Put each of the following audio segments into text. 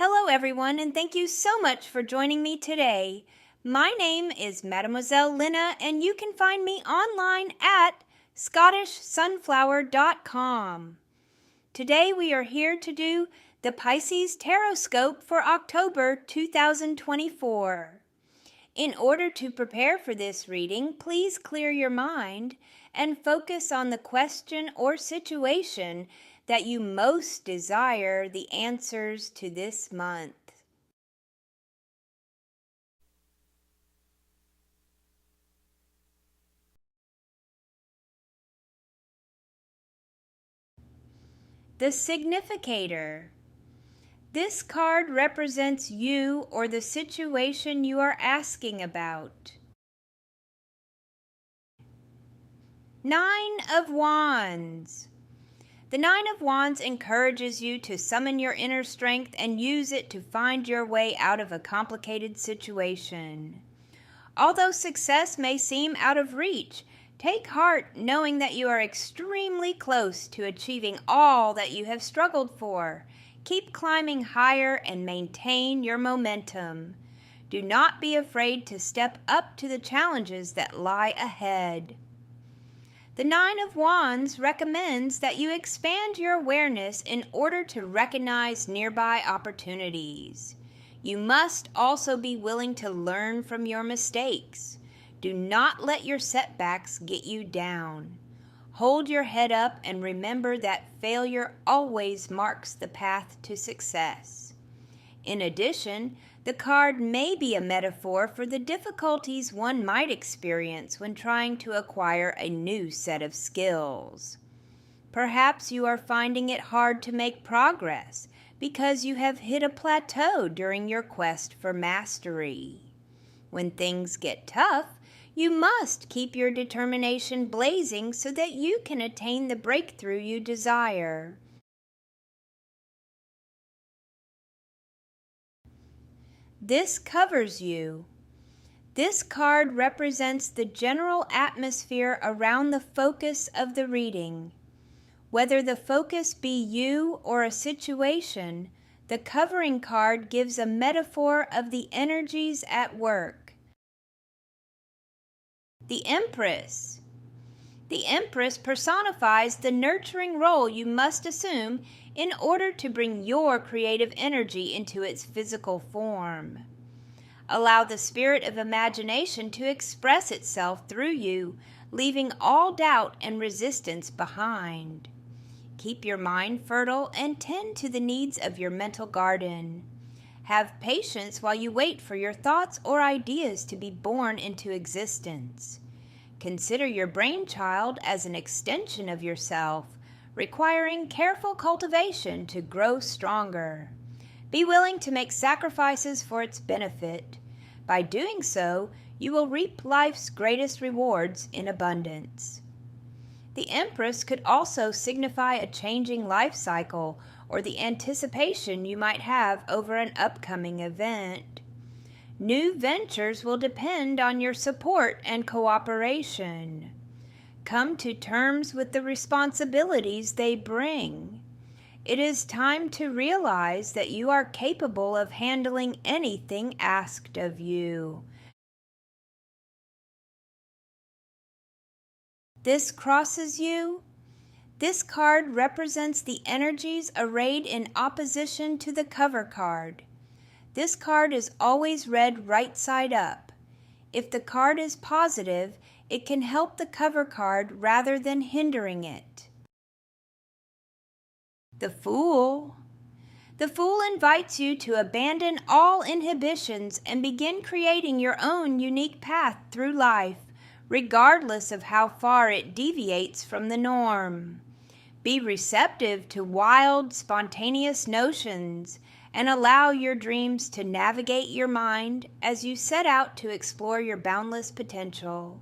Hello everyone, and thank you so much for joining me today. My name is Mademoiselle Lynna, and you can find me online at scottishsunflower.com. Today we are here to do the Pisces Tarotscope for October 2024. In order to prepare for this reading, please clear your mind and focus on the question or situation that you most desire the answers to this month. The Significator. This card represents you or the situation you are asking about. 9 of Wands. The 9 of Wands encourages you to summon your inner strength and use it to find your way out of a complicated situation. Although success may seem out of reach, take heart knowing that you are extremely close to achieving all that you have struggled for. Keep climbing higher and maintain your momentum. Do not be afraid to step up to the challenges that lie ahead. The 9 of Wands recommends that you expand your awareness in order to recognize nearby opportunities. You must also be willing to learn from your mistakes. Do not let your setbacks get you down. Hold your head up and remember that failure always marks the path to success. In addition, the card may be a metaphor for the difficulties one might experience when trying to acquire a new set of skills. Perhaps you are finding it hard to make progress because you have hit a plateau during your quest for mastery. When things get tough, you must keep your determination blazing so that you can attain the breakthrough you desire. This covers you. This card represents the general atmosphere around the focus of the reading. Whether the focus be you or a situation, the covering card gives a metaphor of the energies at work. The Empress. The Empress personifies the nurturing role you must assume in order to bring your creative energy into its physical form. Allow the spirit of imagination to express itself through you, leaving all doubt and resistance behind. Keep your mind fertile and tend to the needs of your mental garden. Have patience while you wait for your thoughts or ideas to be born into existence. Consider your brainchild as an extension of yourself, requiring careful cultivation to grow stronger. Be willing to make sacrifices for its benefit. By doing so, you will reap life's greatest rewards in abundance. The Empress could also signify a changing life cycle or the anticipation you might have over an upcoming event. New ventures will depend on your support and cooperation. Come to terms with the responsibilities they bring. It is time to realize that you are capable of handling anything asked of you. This crosses you. This card represents the energies arrayed in opposition to the cover card. This card is always read right side up. If the card is positive, it can help the cover card rather than hindering it. The Fool. The Fool invites you to abandon all inhibitions and begin creating your own unique path through life, regardless of how far it deviates from the norm. Be receptive to wild, spontaneous notions and allow your dreams to navigate your mind as you set out to explore your boundless potential.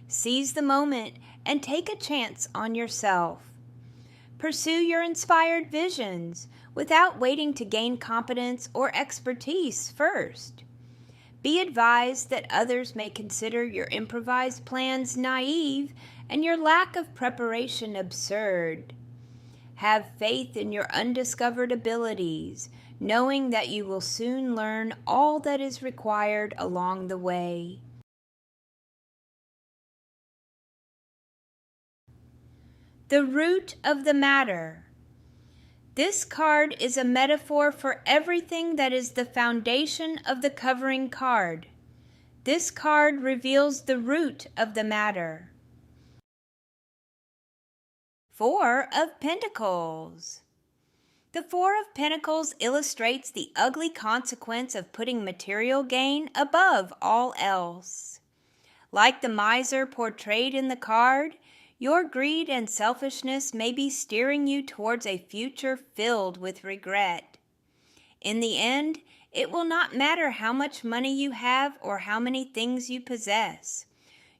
Seize the moment and take a chance on yourself. Pursue your inspired visions without waiting to gain competence or expertise first. Be advised that others may consider your improvised plans naive and your lack of preparation absurd. Have faith in your undiscovered abilities. knowing that you will soon learn all that is required along the way. The root of the matter. This card is a metaphor for everything that is the foundation of the covering card. This card reveals the root of the matter. Four of Pentacles. The Four of Pentacles illustrates the ugly consequence of putting material gain above all else. Like the miser portrayed in the card, your greed and selfishness may be steering you towards a future filled with regret. In the end, it will not matter how much money you have or how many things you possess.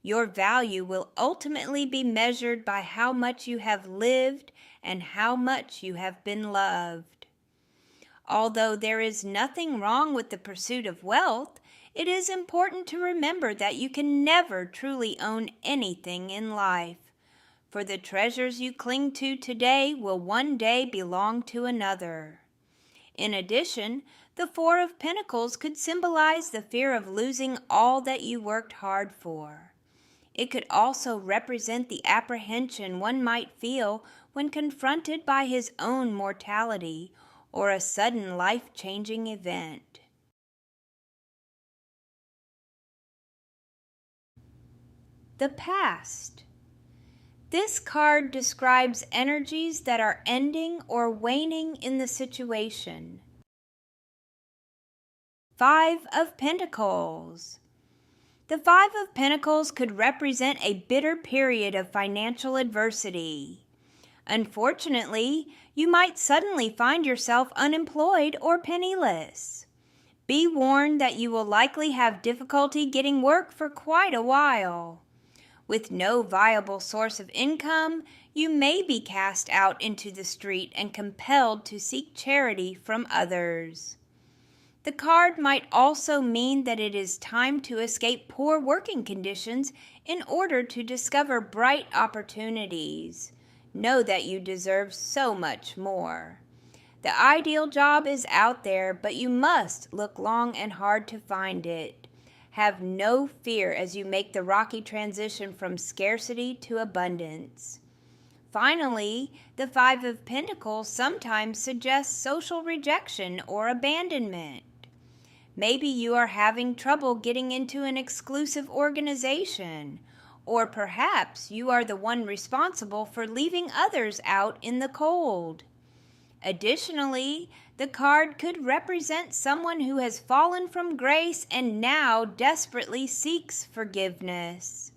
Your value will ultimately be measured by how much you have lived and how much you have been loved. Although there is nothing wrong with the pursuit of wealth, it is important to remember that you can never truly own anything in life. For the treasures you cling to today will one day belong to another. In addition, the Four of Pentacles could symbolize the fear of losing all that you worked hard for. It could also represent the apprehension one might feel when confronted by his own mortality or a sudden life-changing event. The past. This card describes energies that are ending or waning in the situation. Five of Pentacles. The Five of Pentacles could represent a bitter period of financial adversity. Unfortunately, you might suddenly find yourself unemployed or penniless. Be warned that you will likely have difficulty getting work for quite a while. With no viable source of income, you may be cast out into the street and compelled to seek charity from others. The card might also mean that it is time to escape poor working conditions in order to discover bright opportunities. Know that you deserve so much more. The ideal job is out there, but you must look long and hard to find it. Have no fear as you make the rocky transition from scarcity to abundance. Finally, the Five of Pentacles sometimes suggests social rejection or abandonment. Maybe you are having trouble getting into an exclusive organization, or perhaps you are the one responsible for leaving others out in the cold. Additionally, the card could represent someone who has fallen from grace and now desperately seeks forgiveness.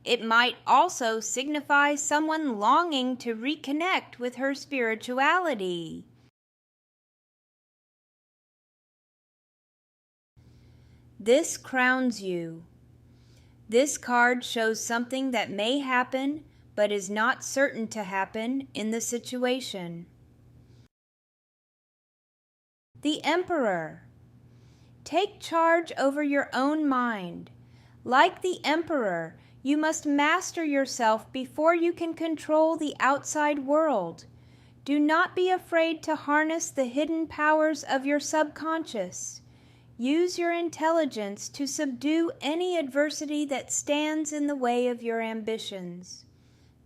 It might also signify someone longing to reconnect with her spirituality. This crowns you. This card shows something that may happen, but is not certain to happen in the situation. The Emperor. Take charge over your own mind. Like the Emperor, you must master yourself before you can control the outside world. Do not be afraid to harness the hidden powers of your subconscious. Use your intelligence to subdue any adversity that stands in the way of your ambitions.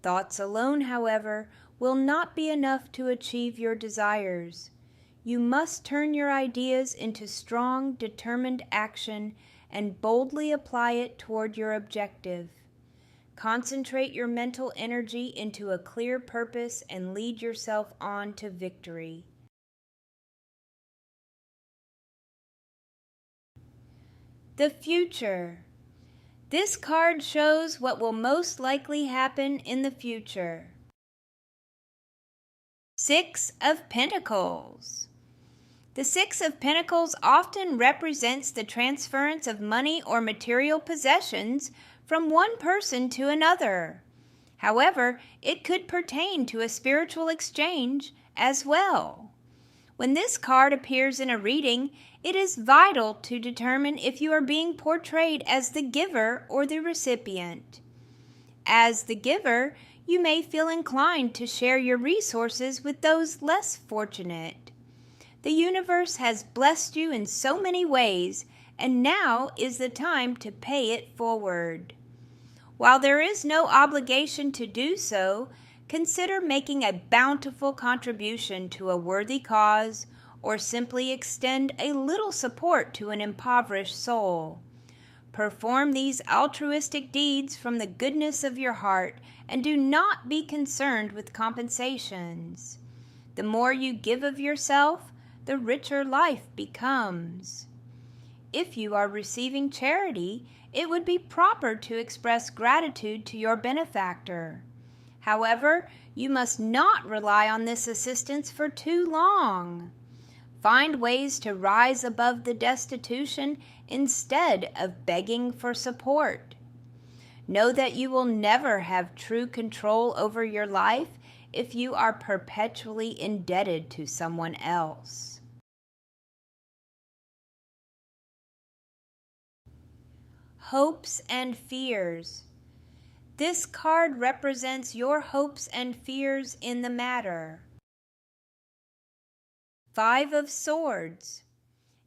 Thoughts alone, however, will not be enough to achieve your desires. You must turn your ideas into strong, determined action and boldly apply it toward your objective. Concentrate your mental energy into a clear purpose and lead yourself on to victory. The future. This card shows what will most likely happen in the future. Six of Pentacles. The Six of Pentacles often represents the transference of money or material possessions from one person to another. However, it could pertain to a spiritual exchange as well. When this card appears in a reading, it is vital to determine if you are being portrayed as the giver or the recipient. As the giver, you may feel inclined to share your resources with those less fortunate. The universe has blessed you in so many ways, and now is the time to pay it forward. While there is no obligation to do so, consider making a bountiful contribution to a worthy cause, or simply extend a little support to an impoverished soul. Perform these altruistic deeds from the goodness of your heart, and do not be concerned with compensations. The more you give of yourself, the richer life becomes. If you are receiving charity, it would be proper to express gratitude to your benefactor. However, you must not rely on this assistance for too long. Find ways to rise above the destitution instead of begging for support. Know that you will never have true control over your life if you are perpetually indebted to someone else. Hopes and fears. This card represents your hopes and fears in the matter. 5 of Swords.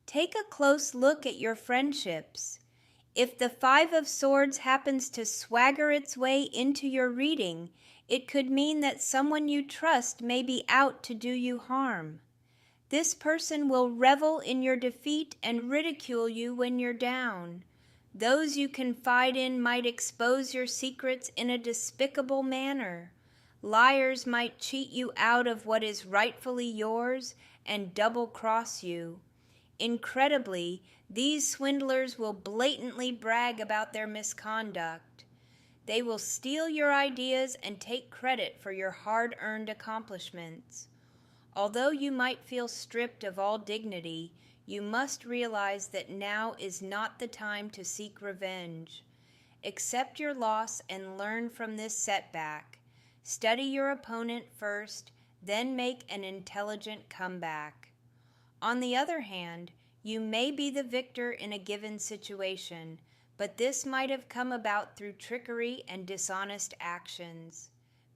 Take a close look at your friendships. If the 5 of Swords happens to swagger its way into your reading, it could mean that someone you trust may be out to do you harm. This person will revel in your defeat and ridicule you when you're down. Those you confide in might expose your secrets in a despicable manner. Liars might cheat you out of what is rightfully yours and double-cross you. Incredibly, these swindlers will blatantly brag about their misconduct. They will steal your ideas and take credit for your hard-earned accomplishments. Although you might feel stripped of all dignity, you must realize that now is not the time to seek revenge. Accept your loss and learn from this setback. Study your opponent first, then make an intelligent comeback. On the other hand, you may be the victor in a given situation, but this might have come about through trickery and dishonest actions.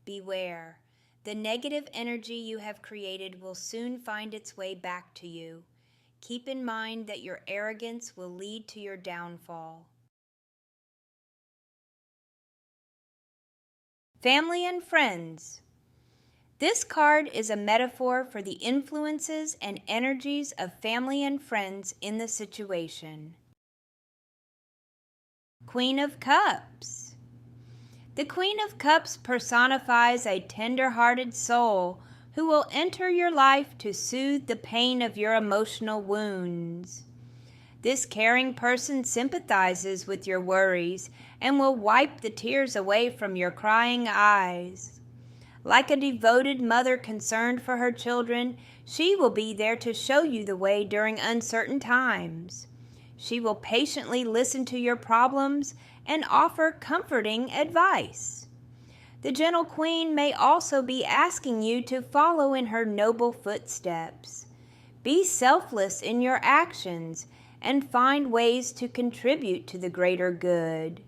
Beware. The negative energy you have created will soon find its way back to you. Keep in mind that your arrogance will lead to your downfall. Family and friends. This card is a metaphor for the influences and energies of family and friends in the situation. Queen of Cups. The Queen of Cups personifies a tender-hearted soul who will enter your life to soothe the pain of your emotional wounds. This caring person sympathizes with your worries and will wipe the tears away from your crying eyes. Like a devoted mother concerned for her children, she will be there to show you the way during uncertain times. She will patiently listen to your problems and offer comforting advice. The gentle queen may also be asking you to follow in her noble footsteps. Be selfless in your actions and find ways to contribute to the greater good.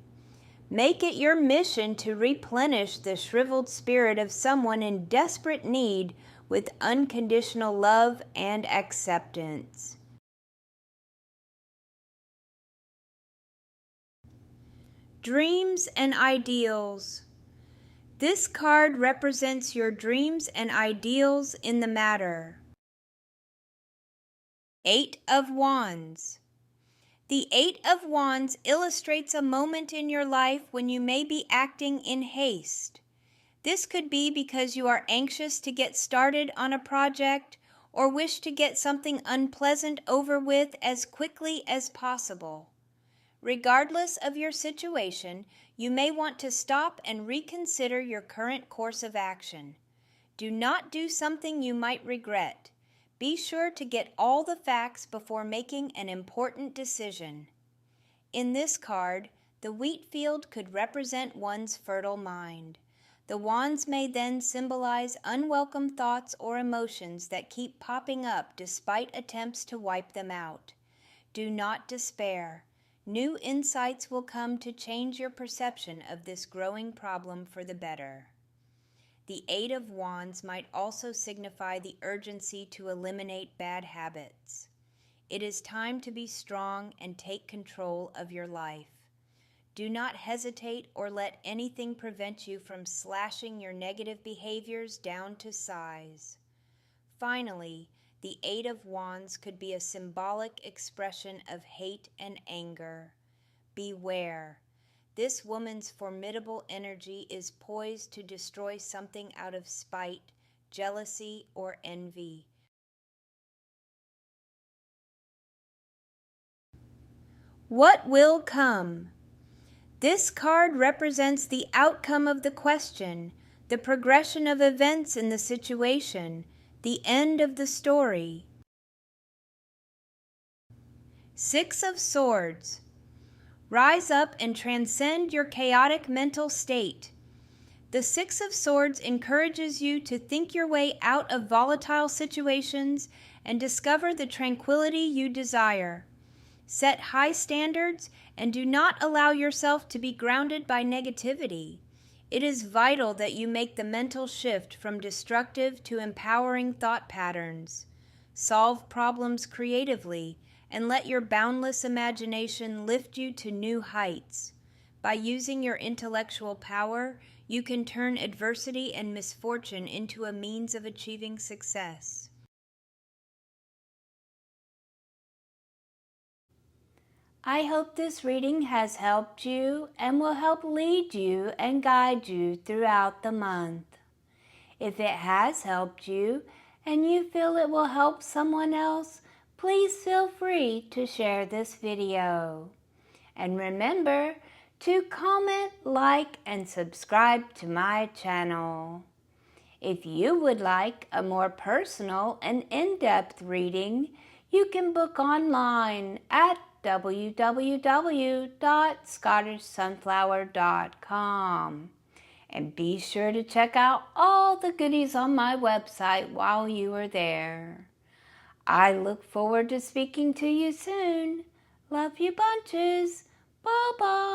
Make it your mission to replenish the shriveled spirit of someone in desperate need with unconditional love and acceptance. Dreams and ideals. This card represents your dreams and ideals in the matter. 8 of Wands. The 8 of Wands illustrates a moment in your life when you may be acting in haste. This could be because you are anxious to get started on a project or wish to get something unpleasant over with as quickly as possible. Regardless of your situation, you may want to stop and reconsider your current course of action. Do not do something you might regret. Be sure to get all the facts before making an important decision. In this card, the wheat field could represent one's fertile mind. The wands may then symbolize unwelcome thoughts or emotions that keep popping up despite attempts to wipe them out. Do not despair. New insights will come to change your perception of this growing problem for the better. The Eight of Wands might also signify the urgency to eliminate bad habits. It is time to be strong and take control of your life. Do not hesitate or let anything prevent you from slashing your negative behaviors down to size. Finally, the Eight of Wands could be a symbolic expression of hate and anger. Beware. This woman's formidable energy is poised to destroy something out of spite, jealousy, or envy. What will come? This card represents the outcome of the question, the progression of events in the situation, the end of the story. Six of Swords. Rise up and transcend your chaotic mental state. The Six of Swords encourages you to think your way out of volatile situations and discover the tranquility you desire. Set high standards and do not allow yourself to be grounded by negativity. It is vital that you make the mental shift from destructive to empowering thought patterns. Solve problems creatively and let your boundless imagination lift you to new heights. By using your intellectual power, you can turn adversity and misfortune into a means of achieving success. I hope this reading has helped you and will help lead you and guide you throughout the month. If it has helped you and you feel it will help someone else, please feel free to share this video. And remember to comment, like, and subscribe to my channel. If you would like a more personal and in-depth reading, you can book online at www.scottishsunflower.com. And be sure to check out all the goodies on my website while you are there. I look forward to speaking to you soon. Love you bunches. Bye-bye.